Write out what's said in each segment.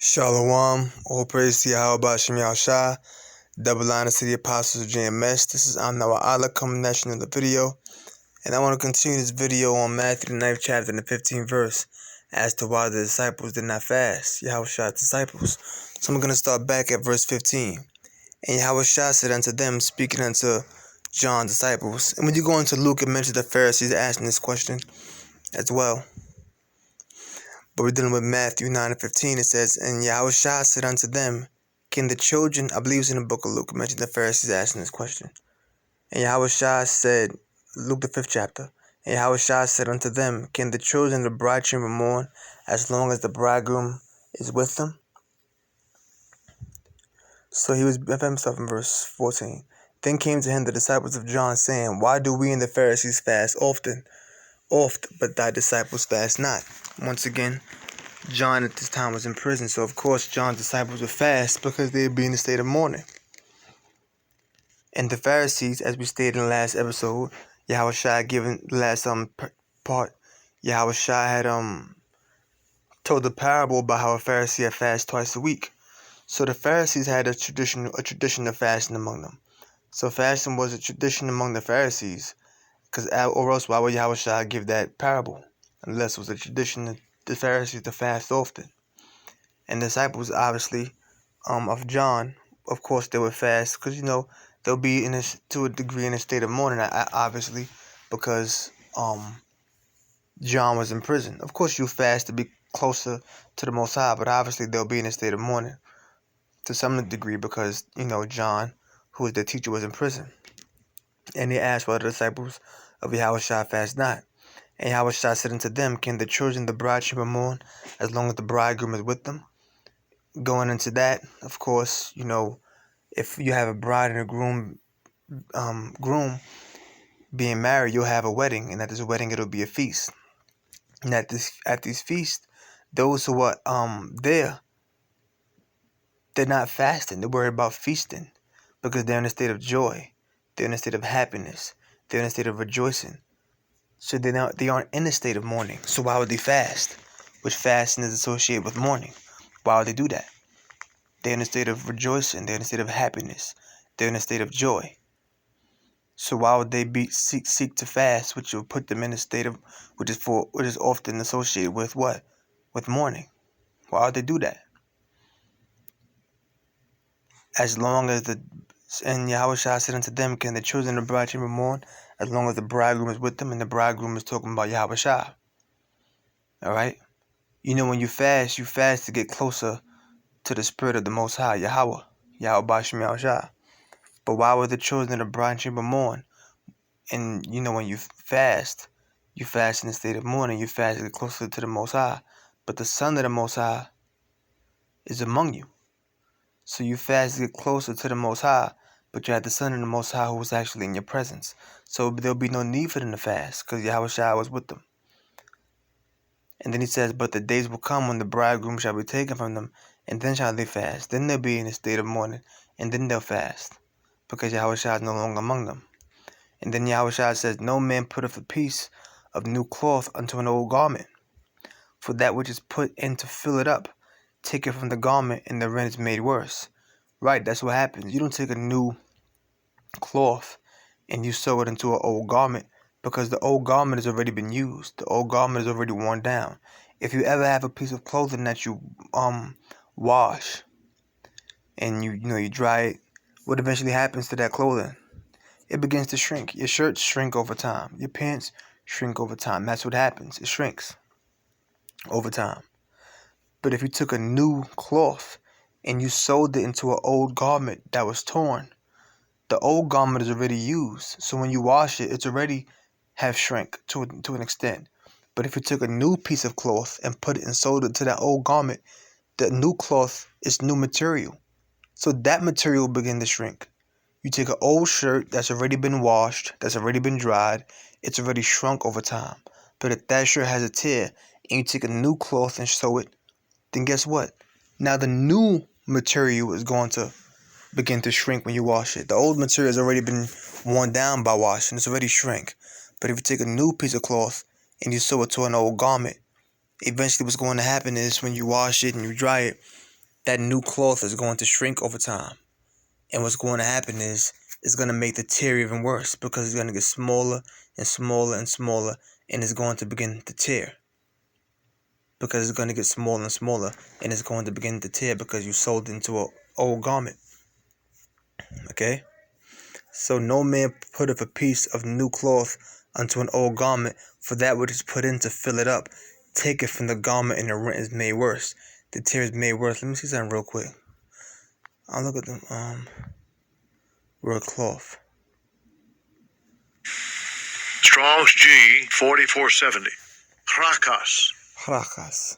Shalom, all praise to Yahweh Bashem Yahushua, double line to the apostles of JMS. This is Amnawa Allah coming at you in the video, and I want to continue this video on Matthew the 9th chapter and the 15th verse as to why the disciples did not fast, Yahushua's disciples. So I'm going to start back at verse 15. And Yahushua said unto them, speaking unto John's disciples. And when you go into Luke, it mentions the Pharisees asking this question as well. But we're dealing with Matthew 9 and 15. It says, and Yahushua said unto them, can the children, I believe it's in the book of Luke, it mentions the Pharisees asking this question. And Yahushua said, Luke the 5th chapter, and Yahushua said unto them, can the children of the bride chamber mourn as long as the bridegroom is with them? So he was himself in verse 14. Then came to him the disciples of John, saying, why do we and the Pharisees fast oft, but thy disciples fast not? Once again, John at this time was in prison, so of course John's disciples would fast because they would be in a state of mourning. And the Pharisees, as we stated in the last episode, Yahushua had given the last part, Yahushua had told the parable about how a Pharisee had fast twice a week. So the Pharisees had a tradition of fasting among them. So fasting was a tradition among the Pharisees, or else why would Yahushua give that parable? Unless it was a tradition of the Pharisees to fast often. And the disciples, obviously, of John, of course, they would fast because, they'll be to a degree in a state of mourning, obviously, because John was in prison. Of course, you fast to be closer to the Most High, but obviously they'll be in a state of mourning to some degree because, John, who was their teacher, was in prison. And they asked why the disciples of Yahushua fast not. And Yahushua said unto them, can the children of the bride chamber mourn as long as the bridegroom is with them? Going into that, of course, if you have a bride and a groom being married, you'll have a wedding, and at this wedding it'll be a feast. And at these feasts, those who are there, they're not fasting. They're worried about feasting because they're in a state of joy. They're in a state of happiness. They're in a state of rejoicing. So they aren't in a state of mourning. So why would they fast? Which fasting is associated with mourning. Why would they do that? They're in a state of rejoicing. They're in a state of happiness. They're in a state of joy. So why would they seek to fast, which will put them in a state of, which is often associated with what? With mourning. Why would they do that? As long as and Yahushua said unto them, can the children of the bride chamber mourn as long as the bridegroom is with them? And the bridegroom is talking about Yahushua. All right? When you fast to get closer to the spirit of the Most High, Yahweh Bashem Yahushua. But why would the children of the bride chamber mourn? And when you fast in a state of mourning, you fast to get closer to the Most High. But the Son of the Most High is among you. So you fast to get closer to the Most High, but you have the Son of the Most High who is actually in your presence. So there'll be no need for them to fast because Yahushua was with them. And then he says, but the days will come when the bridegroom shall be taken from them, and then shall they fast. Then they'll be in a state of mourning, and then they'll fast, because Yahushua is no longer among them. And then Yahushua says, no man putteth a piece of new cloth unto an old garment. For that which is put in to fill it up, take it from the garment, and the rent is made worse. Right, that's what happens. You don't take a new cloth and you sew it into an old garment, because the old garment has already been used. The old garment is already worn down. If you ever have a piece of clothing that you wash and you dry it, what eventually happens to that clothing? It begins to shrink. Your shirts shrink over time. Your pants shrink over time. That's what happens. It shrinks over time. But if you took a new cloth and you sewed it into an old garment that was torn, the old garment is already used. So when you wash it, it's already have shrink to an extent. But if you took a new piece of cloth and put it and sewed it to that old garment, the new cloth is new material. So that material will begin to shrink. You take an old shirt that's already been washed, that's already been dried, it's already shrunk over time. But if that shirt has a tear and you take a new cloth and sew it, then guess what? Now the new material is going to begin to shrink when you wash it. The old material has already been worn down by washing. It's already shrink. But if you take a new piece of cloth and you sew it to an old garment, eventually what's going to happen is when you wash it and you dry it, that new cloth is going to shrink over time. And what's going to happen is it's going to make the tear even worse because it's going to get smaller and smaller and smaller, and it's going to begin to tear. Because it's going to get smaller and smaller, and it's going to begin to tear because you sold into an old garment. Okay? So no man putteth a piece of new cloth unto an old garment, for that which is put in to fill it up, take it from the garment, and the rent is made worse. The tear is made worse. Let me see something real quick. I'll look at the word cloth. Strong's G 4470. Hrakas.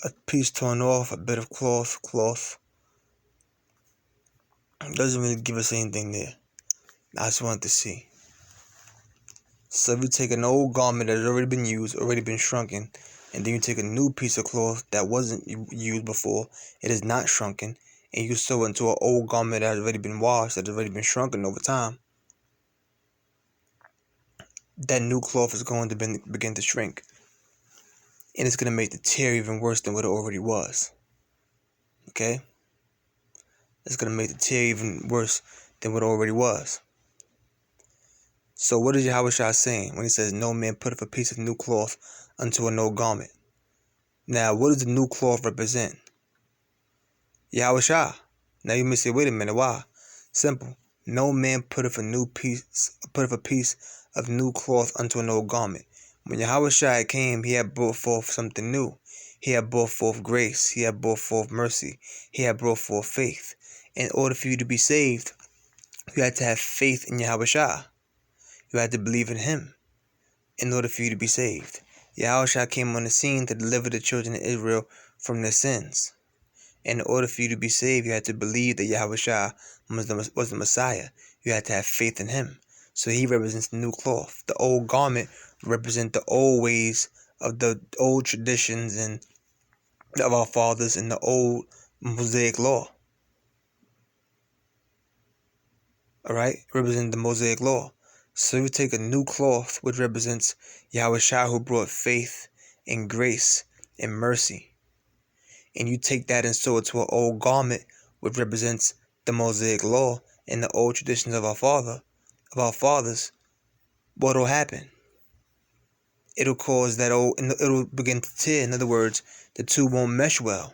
A piece torn off, a bit of cloth. It doesn't really give us anything there. I just wanted to see. So if you take an old garment that has already been used, already been shrunken, and then you take a new piece of cloth that wasn't used before, it is not shrunken, and you sew it into an old garment that has already been washed, that has already been shrunken over time, that new cloth is going to begin to shrink. And it's going to make the tear even worse than what it already was. Okay? It's going to make the tear even worse than what it already was. So what is Yahushua saying when he says, no man putteth a piece of new cloth unto an old garment? Now, what does the new cloth represent? Yahushua. Now you may say, wait a minute, why? Simple. No man putteth a piece of new cloth unto an old garment. When Yahushua came, he had brought forth something new. He had brought forth grace. He had brought forth mercy. He had brought forth faith. In order for you to be saved, you had to have faith in Yahushua. You had to believe in him in order for you to be saved. Yahushua came on the scene to deliver the children of Israel from their sins. In order for you to be saved, you had to believe that Yahushua was the Messiah. You had to have faith in him. So he represents the new cloth. The old garment represents the old ways of the old traditions and of our fathers and the old Mosaic law. Alright? Represent the Mosaic law. So you take a new cloth, which represents Yahushua, who brought faith and grace and mercy, and you take that and sew it to an old garment, which represents the Mosaic law and the old traditions of our fathers, what'll happen? It'll cause it'll begin to tear. In other words, the two won't mesh well.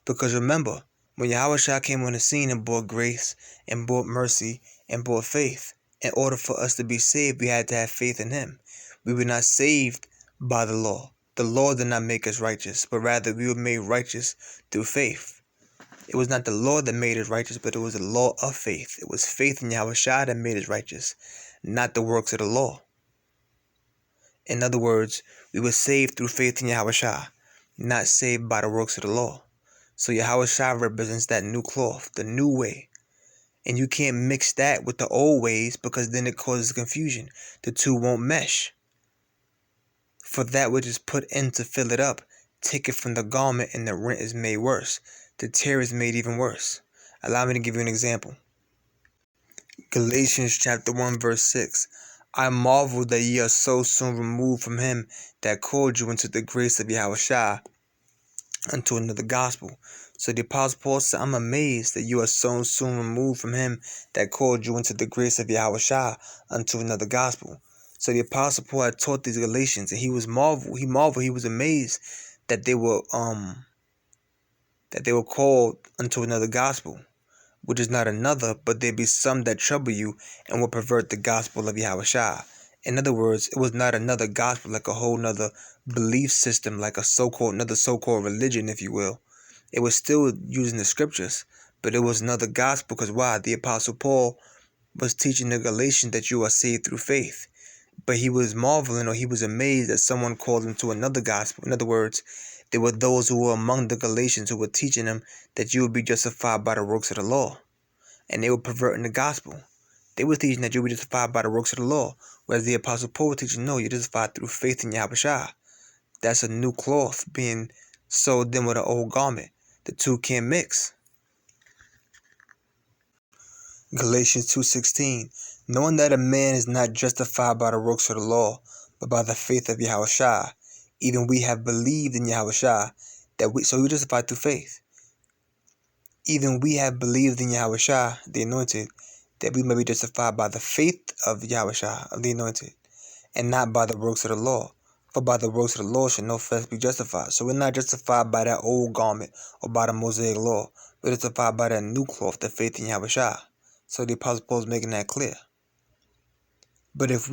Because remember, when Yahushua came on the scene and brought grace and brought mercy and brought faith, in order for us to be saved, we had to have faith in him. We were not saved by the law. The law did not make us righteous, but rather we were made righteous through faith. It was not the law that made us righteous, but it was the law of faith. It was faith in Yahushua that made us righteous, not the works of the law. In other words, we were saved through faith in Yahushua, not saved by the works of the law. So Yahushua represents that new cloth, the new way. And you can't mix that with the old ways because then it causes confusion. The two won't mesh. For that which is put in to fill it up, take it from the garment and the rent is made worse. The tear is made even worse. Allow me to give you an example. Galatians chapter 1 verse 6. I marvel that ye are so soon removed from him that called you into the grace of Yahushua unto another gospel. So the Apostle Paul said, I'm amazed that you are so soon removed from him that called you into the grace of Yahushua unto another gospel. So the Apostle Paul had taught these Galatians, and he was amazed that they were called unto another gospel, which is not another, but there be some that trouble you and will pervert the gospel of Yahushua. In other words, it was not another gospel like a whole nother belief system, like another so-called religion, if you will. It was still using the scriptures, but it was another gospel because why? The Apostle Paul was teaching the Galatians that you are saved through faith. But he was marveling, or he was amazed that someone called him to another gospel. In other words, there were those who were among the Galatians who were teaching them that you would be justified by the works of the law. And they were perverting the gospel. They were teaching that you would be justified by the works of the law. Whereas the Apostle Paul was teaching, no, you're justified through faith in Yahushua. That's a new cloth being sewed in with an old garment. The two can't mix. Galatians 2:16. Knowing that a man is not justified by the works of the law, but by the faith of Yahushua, even we have believed in Yahushua, So we justified through faith. Even we have believed in Yahushua, the Anointed, that we may be justified by the faith of Yahushua, of the Anointed, and not by the works of the law. For by the works of the law should no flesh be justified. So we're not justified by that old garment or by the Mosaic law. We're justified by that new cloth, the faith in Yahushua. So the Apostle Paul is making that clear. But if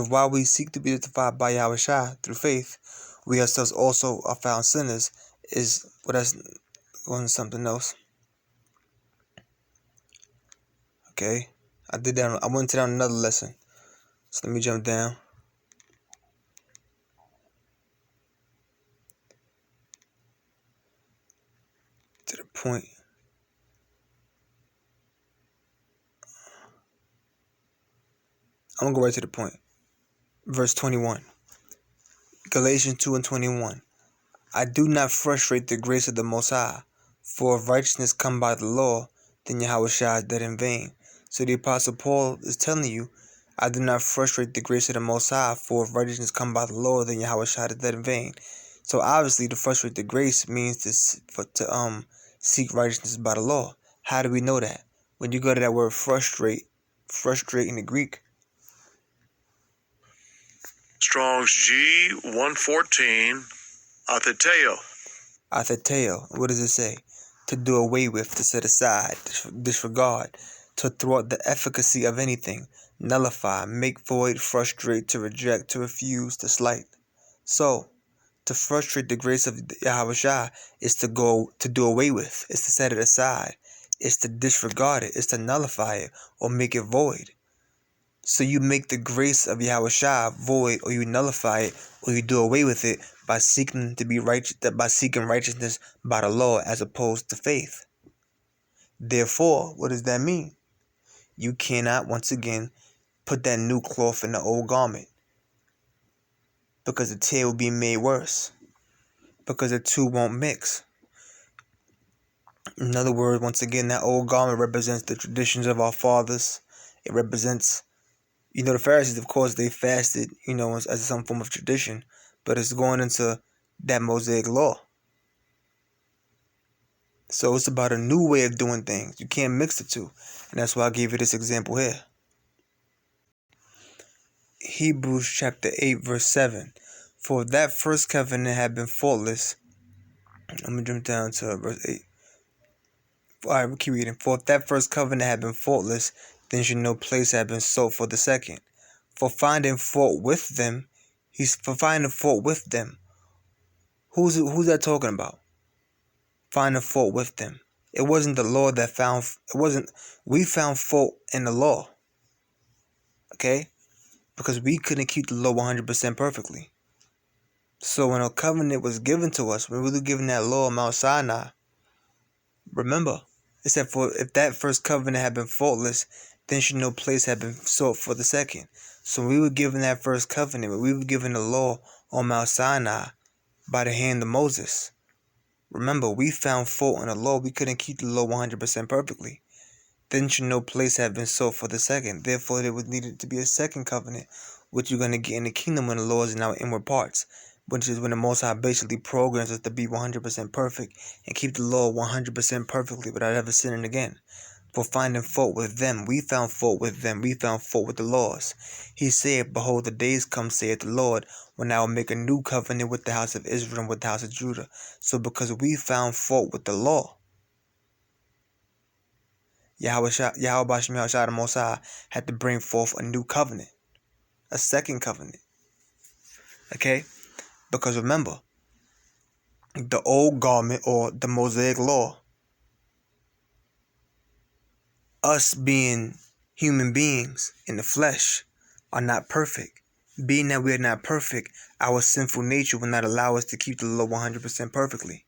while we seek to be justified by Yahushua through faith, we ourselves also are found sinners, that's going something else. Okay, I did that. I went down another lesson. So let me jump down to the point. I'm gonna go right to the point. Verse 21. Galatians 2 and 21. I do not frustrate the grace of the Most High, for if righteousness come by the law, then Yahushua is dead in vain. So the Apostle Paul is telling you, I do not frustrate the grace of the Most High, for if righteousness come by the law, then Yahushua is dead in vain. So obviously, to frustrate the grace means to seek righteousness by the law. How do we know that? When you go to that word frustrate in the Greek, Strong's G 114, atheteo. atheteo, what does it say? To do away with, to set aside, disregard, to thwart the efficacy of anything, nullify, make void, frustrate, to reject, to refuse, to slight. So, to frustrate the grace of Yahushua is to do away with, is to set it aside, is to disregard it, is to nullify it, or make it void. So you make the grace of Yahushua void, or you nullify it, or you do away with it by seeking to be righteous, by seeking righteousness by the law as opposed to faith. Therefore, what does that mean? You cannot once again put that new cloth in the old garment, because the tear will be made worse, because the two won't mix. In other words, once again, that old garment represents the traditions of our fathers. It represents, the Pharisees, of course, they fasted, as some form of tradition, but it's going into that Mosaic law. So it's about a new way of doing things. You can't mix the two. And that's why I gave you this example here. Hebrews chapter 8, verse 7. For that first covenant had been faultless. Let me jump down to verse 8. Alright, we'll keep reading. For if that first covenant had been faultless, then should no place have been sought for the second. For finding fault with them. Who's that talking about? Finding fault with them. It wasn't the law we found fault in the law. Okay? Because we couldn't keep the law 100% perfectly. So when a covenant was given to us, when we were given that law on Mount Sinai, remember, it said, for if that first covenant had been faultless, then should no place have been sought for the second. So when we were given that first covenant, when we were given the law on Mount Sinai by the hand of Moses, remember, we found fault in the law. We couldn't keep the law 100% perfectly. Then should no place have been sought for the second. Therefore, there was needed to be a second covenant, which you're going to get in the kingdom when the law is in our inward parts, which is when the Most High basically programs us to be 100% perfect and keep the law 100% perfectly without ever sinning again. For finding fault with them, we found fault with them. We found fault with the laws. He said, behold, the days come, saith the Lord, when I will make a new covenant with the house of Israel and with the house of Judah. So because we found fault with the law, Yahweh the Most High had to bring forth a new covenant, a second covenant. Okay? Because remember, the old garment or the Mosaic law, us being human beings in the flesh, are not perfect. Being that we are not perfect, our sinful nature will not allow us to keep the law 100% perfectly.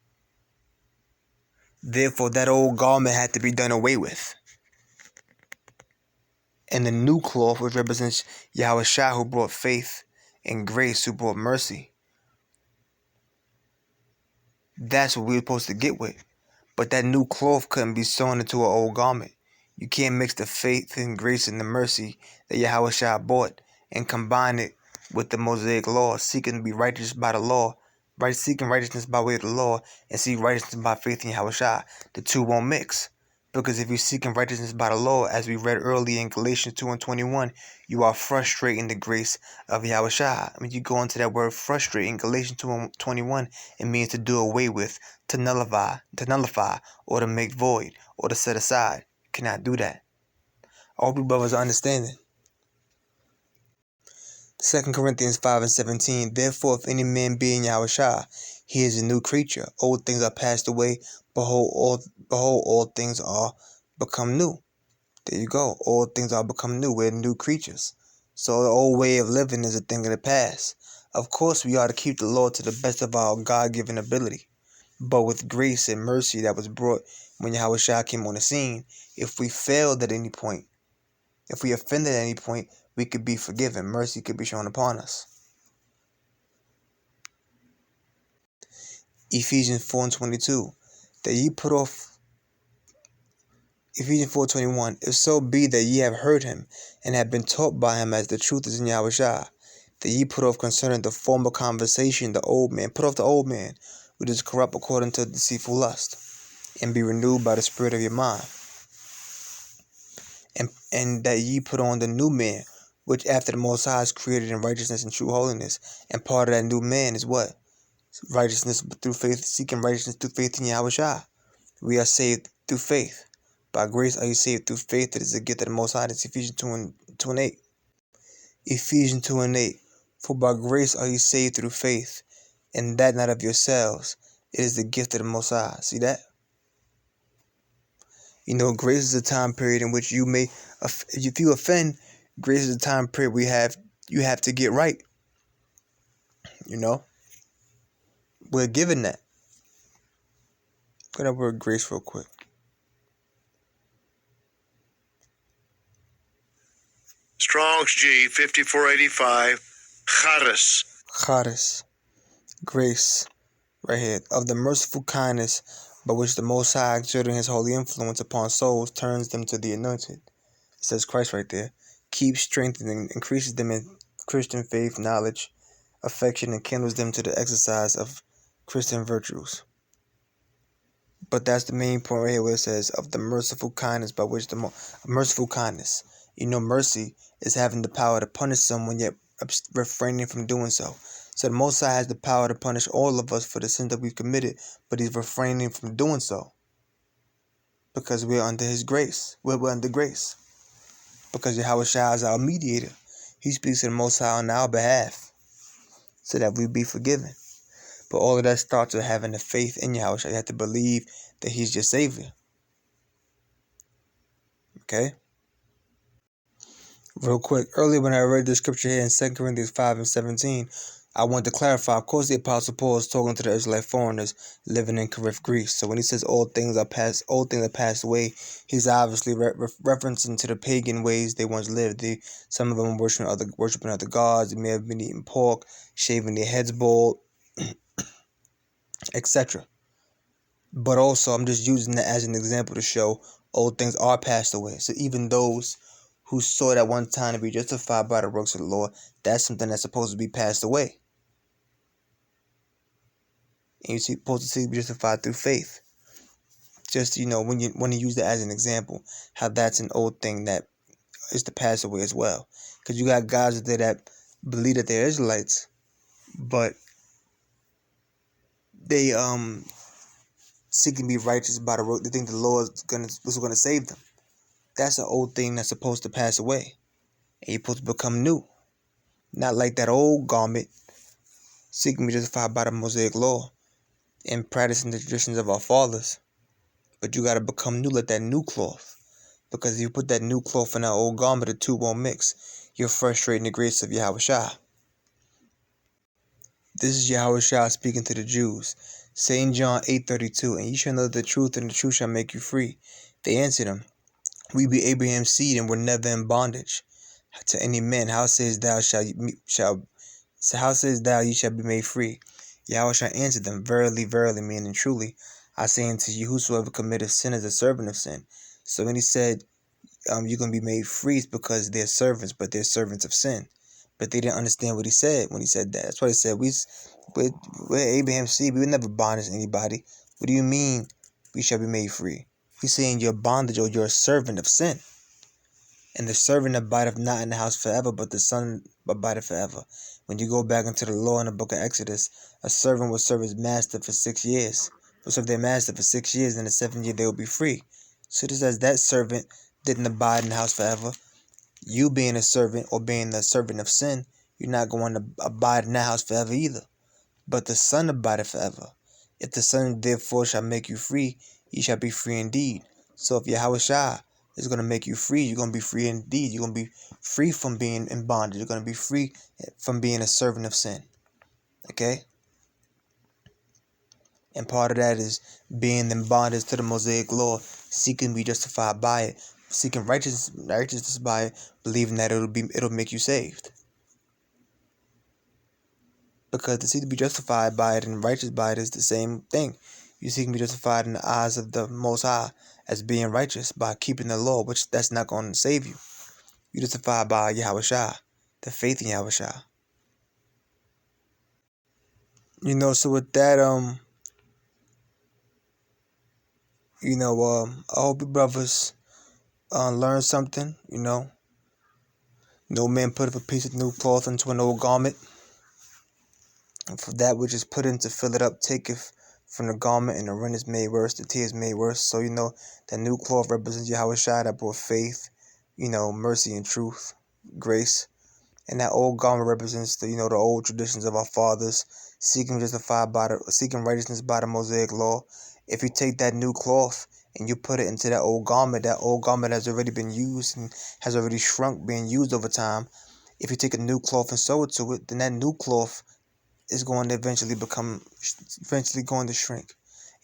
Therefore, that old garment had to be done away with. And the new cloth, which represents Yahushua, who brought faith and grace, who brought mercy, that's what we're supposed to get with. But that new cloth couldn't be sewn into an old garment. You can't mix the faith and grace and the mercy that Yahushua brought and combine it with the Mosaic law, seeking to be righteous by the law, seeking righteousness by way of the law and seek righteousness by faith in Yahushua. The two won't mix. Because if you're seeking righteousness by the law, as we read earlier in Galatians 2 and 21, you are frustrating the grace of Yahushua. When you go into that word frustrate in Galatians 2 and 21, it means to do away with, to nullify, or to make void, or to set aside. You cannot do that. I hope you brothers are understanding. 2 Corinthians 5 and 17, therefore if any man be in Yahushua, he is a new creature. Old things are passed away, behold, all things are become new. There you go. All things are become new. We're new creatures. So the old way of living is a thing of the past. Of course, we are to keep the law to the best of our God-given ability. But with grace and mercy that was brought when Yahushua came on the scene, if we failed at any point, if we offended at any point, we could be forgiven. Mercy could be shown upon us. Ephesians 4 and 22. That ye put off Ephesians 4:21, if so be that ye have heard him, and have been taught by him as the truth is in Yahushua, that ye put off concerning the former conversation the old man, put off the old man, which is corrupt according to deceitful lust, and be renewed by the spirit of your mind. And that ye put on the new man, which after the Most High is created in righteousness and true holiness, and part of that new man is what? Righteousness through faith, seeking righteousness through faith in Yahushua. We are saved through faith. By grace are you saved through faith. That is a gift of the Most High. That's Ephesians 2 and 8. Ephesians 2 and 8. For by grace are you saved through faith, and that not of yourselves. It is the gift of the Most High. See that? You know, grace is a time period in which you may, if you offend, grace is a time period you have to get right. You know? We're given that. Look at that word grace real quick. Strong's G 5485. Charis. Grace. Right here. Of the merciful kindness by which the Most High, exerting his holy influence upon souls, turns them to the anointed. It says Christ right there. Keeps, strengthening, increases them in Christian faith, knowledge, affection, and kindles them to the exercise of Christian virtues. But that's the main point right here where it says, of the merciful kindness by which merciful kindness. You know, mercy is having the power to punish someone yet refraining from doing so. So the Most High has the power to punish all of us for the sins that we've committed, but he's refraining from doing so. Because we're under his grace. We're under grace. Because Yahushua is our mediator. He speaks to the Most High on our behalf, so that we be forgiven. But all of that starts with having the faith in Yahushua. You have to believe that he's your Savior. Okay? Real quick, earlier when I read the scripture here in 2 Corinthians 5 and 17, I wanted to clarify. Of course, the Apostle Paul is talking to the Israelite foreigners living in Corinth, Greece. So when he says all things are passed away, he's obviously referencing to the pagan ways they once lived. Some of them worshiping other gods. They may have been eating pork, shaving their heads bald, etc. But also, I'm just using that as an example to show old things are passed away. So even those who sought at one time to be justified by the works of the law, that's something that's supposed to be passed away. And you're supposed to be justified through faith. Just, you know, when you use that as an example, how that's an old thing that is to pass away as well. Because you got guys out there that believe that they're Israelites, but they seek to be righteous by the road. They think the law is gonna save them. That's an old thing that's supposed to pass away, and you're supposed to become new. Not like that old garment, seeking to be justified by the Mosaic law and practicing the traditions of our fathers. But you got to become new like that new cloth. Because if you put that new cloth in that old garment, the two won't mix. You're frustrating the grace of Yahushua. This is Yahushua speaking to the Jews. St. John 8:32, and ye shall know the truth, and the truth shall make you free. They answered him, we be Abraham's seed, and were never in bondage to any man. How sayest thou ye shall be made free? Yahushua answered them, verily, verily, meaning truly, I say unto you, whosoever committeth sin is a servant of sin. So when he said, you're going to be made free, it's because they're servants, but they're servants of sin. But they didn't understand what he said when he said that. That's why he said, But we're Abraham's seed. We would never bondage anybody. What do you mean we shall be made free? He's saying you're bondage or you're a servant of sin. And the servant abideth not in the house forever, but the son abideth forever. When you go back into the law in the book of Exodus, a servant will serve his master for 6 years. Will serve their master for 6 years, and the 7th year they will be free. So just as that servant didn't abide in the house forever, you being a servant or being the servant of sin, you're not going to abide in that house forever either. But the Son abideth forever. If the Son therefore shall make you free, ye shall be free indeed. So if Yahushua is going to make you free, you're going to be free indeed. You're going to be free from being in bondage. You're going to be free from being a servant of sin. Okay? And part of that is being in bondage to the Mosaic law, seeking to be justified by it, seeking righteousness by it, believing that it'll make you saved. Because to seek to be justified by it and righteous by it is the same thing. You seek to be justified in the eyes of the Most High as being righteous by keeping the law, which that's not going to save you. You're justified by Yahushua, the faith in Yahushua. So with that, I hope you brothers learn something. No man putteth a piece of new cloth into an old garment. And for that which is put in to fill it up, taketh from the garment, and the rent is made worse, the tear is made worse. So that new cloth represents Yahushua that brought faith, mercy and truth, grace. And that old garment represents the old traditions of our fathers, seeking righteousness by the Mosaic law. If you take that new cloth and you put it into that old garment has already been used and has already shrunk, being used over time. If you take a new cloth and sew it to it, then that new cloth is going to eventually going to shrink,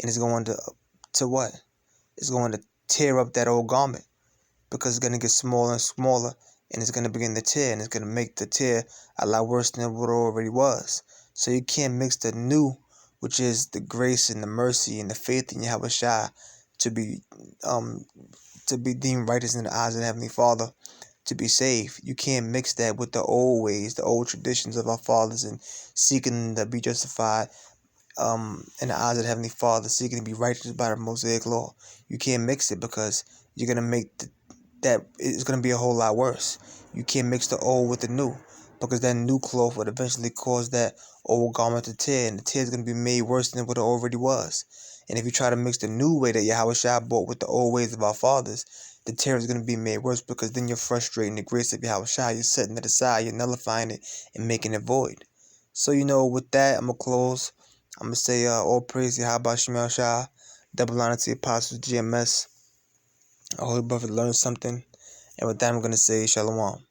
and it's going to what? It's going to tear up that old garment, because it's going to get smaller and smaller, and it's going to begin to tear, and it's going to make the tear a lot worse than what it already was. So you can't mix the new, which is the grace and the mercy and the faith in Yahushua, to be deemed righteous in the eyes of the Heavenly Father, to be saved. You can't mix that with the old ways, the old traditions of our fathers, and seeking to be justified in the eyes of the Heavenly Father, seeking to be righteous by the Mosaic law. You can't mix it, because you're going to make that it's going to be a whole lot worse. You can't mix the old with the new, because that new cloth would eventually cause that old garment to tear, and the tear is going to be made worse than what it already was. And if you try to mix the new way that Yahushua brought with the old ways of our fathers, the tear is going to be made worse, because then you're frustrating the grace of Yahushua. You're setting it aside, you're nullifying it, and making it void. So, with that, I'm going to close. I'm going to say, all praise to Yahweh Shemel Shah, double honor to the apostles, GMS. I hope you brother learned something. And with that, I'm going to say, Shalom.